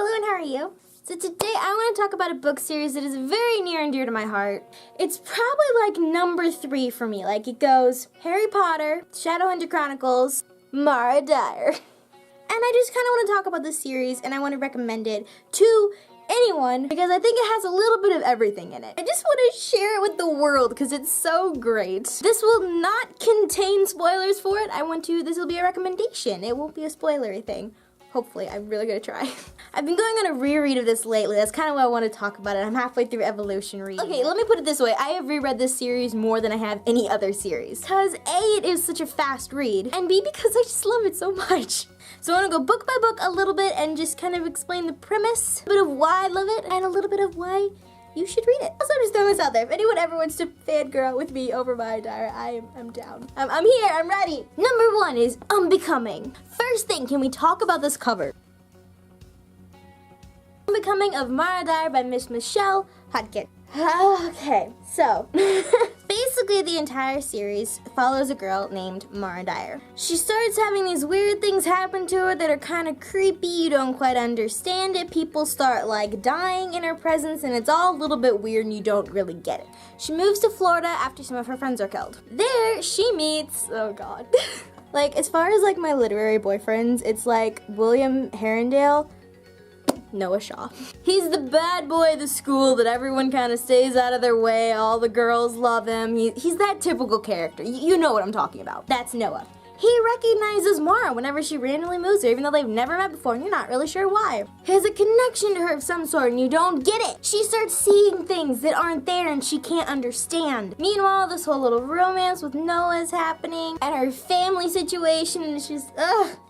Hello and how are you? So today I want to talk about a book series that is very near and dear to my heart. It's probably like number 3 for me. Like it goes Harry Potter, Shadowhunter Chronicles, Mara Dyer. And I just kind of want to talk about this series and I want to recommend it to anyone because I think it has a little bit of everything in it. I just want to share it with the world because it's so great. This will not contain spoilers for it. This will be a recommendation. It won't be a spoilery thing. Hopefully, I'm really gonna try. I've been going on a reread of this lately. That's kind of why I want to talk about it. I'm halfway through Evolution reading. Okay, let me put it this way. I have reread this series more than I have any other series. Because A, it is such a fast read, and B, because I just love it so much. So I want to go book by book a little bit and just kind of explain the premise, a bit of why I love it, and a little bit of why you should read it. Also, just throwing this out there. If anyone ever wants to fangirl with me over Mara Dyer, I'm down. I'm here, I'm ready. Number 1 is Unbecoming. First thing, can we talk about this cover? Unbecoming of Mara Dyer by Miss Michelle Hodkin. Okay, so basically the entire series follows a girl named Mara Dyer. She starts having these weird things happen to her that are kind of creepy. You don't quite understand it. People start like dying in her presence and it's all a little bit weird and you don't really get it. She moves to Florida after some of her friends are killed. There she meets, oh god. Like as far as like my literary boyfriends, it's like William Herondale, Noah Shaw. He's the bad boy of the school that everyone kind of stays out of their way. All the girls love him. He's that typical character. You know what I'm talking about. That's Noah. He recognizes Mara whenever she randomly moves there, even though they've never met before and you're not really sure why. He has a connection to her of some sort and you don't get it. She starts seeing things that aren't there and she can't understand. Meanwhile, this whole little romance with Noah is happening and her family situation is just,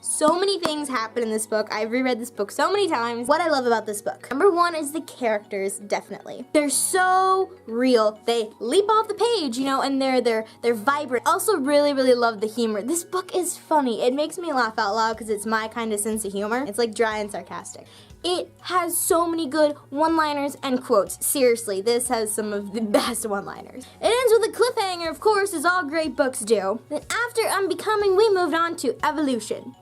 so many things happen in this book. I've reread this book so many times. What I love about this book. Number 1 is the characters, definitely. They're so real. They leap off the page, you know, and they're vibrant. Also really, really love the humor. This book is funny. It makes me laugh out loud because it's my kind of sense of humor. It's like dry and sarcastic. It has so many good one-liners and quotes. Seriously, this has some of the best one-liners. It ends with a cliffhanger, of course, as all great books do. Then after Unbecoming, we moved on to Evolution.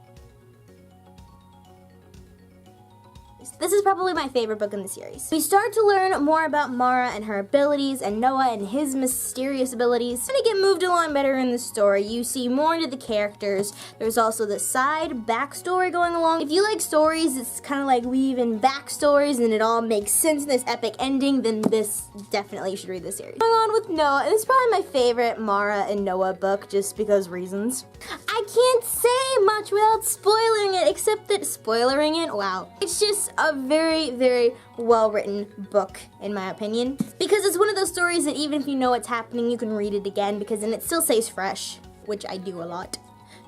This is probably my favorite book in the series. We start to learn more about Mara and her abilities and Noah and his mysterious abilities. And to get moved along better in the story, you see more into the characters. There's also the side backstory going along. If you like stories, it's kind of like weaving backstories and it all makes sense in this epic ending, then this definitely you should read this series. Going on with Noah, and it's probably my favorite Mara and Noah book just because reasons. I can't say much without spoiling it, except that spoilering it, wow. It's just a very, very well-written book, in my opinion. Because it's one of those stories that even if you know what's happening, you can read it again because then it still stays fresh, which I do a lot.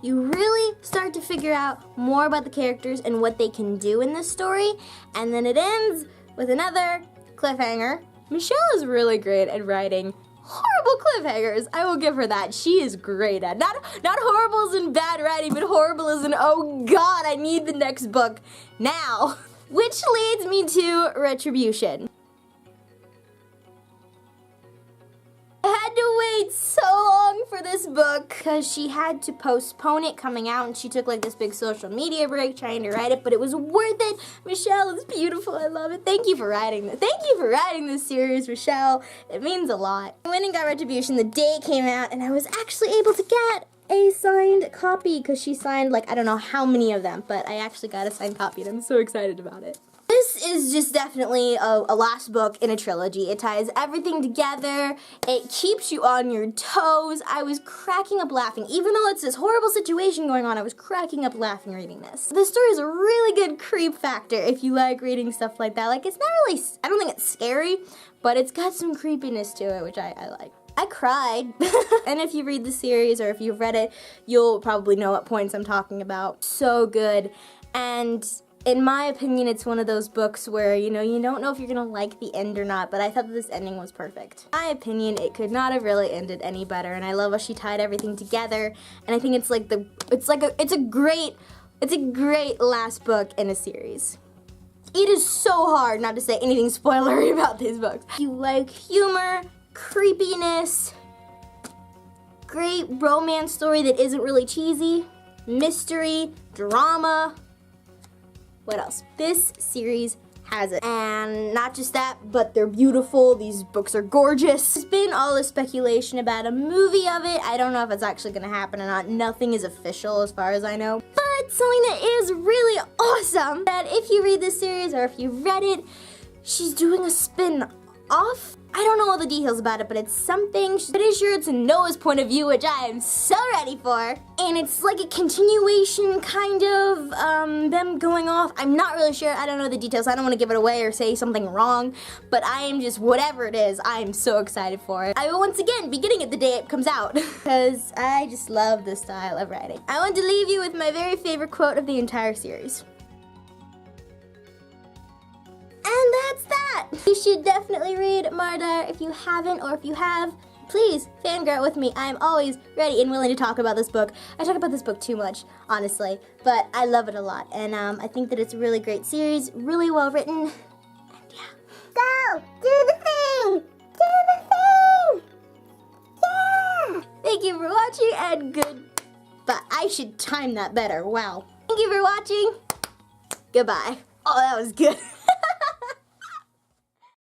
You really start to figure out more about the characters and what they can do in this story, and then it ends with another cliffhanger. Michelle is really great at writing horrible cliffhangers. I will give her that. She is great at not horrible as in bad writing, but horrible as in, oh god, I need the next book now. Which leads me to Retribution. I had to wait so long for this book because she had to postpone it coming out and she took like this big social media break trying to write it, but it was worth it. Michelle is beautiful. I love it. Thank you for writing this. Thank you for writing this series, Michelle. It means a lot. I went and got Retribution the day it came out and I was actually able to get a signed copy because she signed like I don't know how many of them, but I actually got a signed copy and I'm so excited about it. This is just definitely a last book in a trilogy. It ties everything together. It keeps you on your toes. I was cracking up laughing. Even though it's this horrible situation going on, I was cracking up laughing reading this. This story is a really good creep factor if you like reading stuff like that. Like, it's not really, I don't think it's scary, but it's got some creepiness to it, which I like. I cried. And if you read the series or if you've read it, you'll probably know what points I'm talking about. So good. And in my opinion, it's one of those books where, you know, you don't know if you're gonna like the end or not, but I thought that this ending was perfect. In my opinion, it could not have really ended any better, and I love how she tied everything together, and I think it's like it's a great last book in a series. It is so hard not to say anything spoilery about these books. If you like humor, creepiness, great romance story that isn't really cheesy, mystery, drama, what else? This series has it. And not just that, but they're beautiful. These books are gorgeous. There's been all this speculation about a movie of it. I don't know if it's actually gonna happen or not. Nothing is official as far as I know. But something that is really awesome, that if you read this series or if you read it, she's doing a spin-off. I don't know all the details about it, but it's something pretty sure it's Noah's point of view, which I am so ready for. And it's like a continuation, kind of, them going off. I'm not really sure. I don't know the details. I don't want to give it away or say something wrong, but I am just, whatever it is, I am so excited for it. I will once again be getting it the day it comes out because I just love this style of writing. I want to leave you with my very favorite quote of the entire series. And that's that! You should definitely read Mara Dyer if you haven't, or if you have, please fangirl with me. I am always ready and willing to talk about this book. I talk about this book too much, honestly, but I love it a lot. And I think that it's a really great series, really well written, and yeah. Go! Do the thing! Do the thing! Yeah! Thank you for watching, and goodbye. I should time that better, wow. Thank you for watching. Goodbye. Oh, that was good.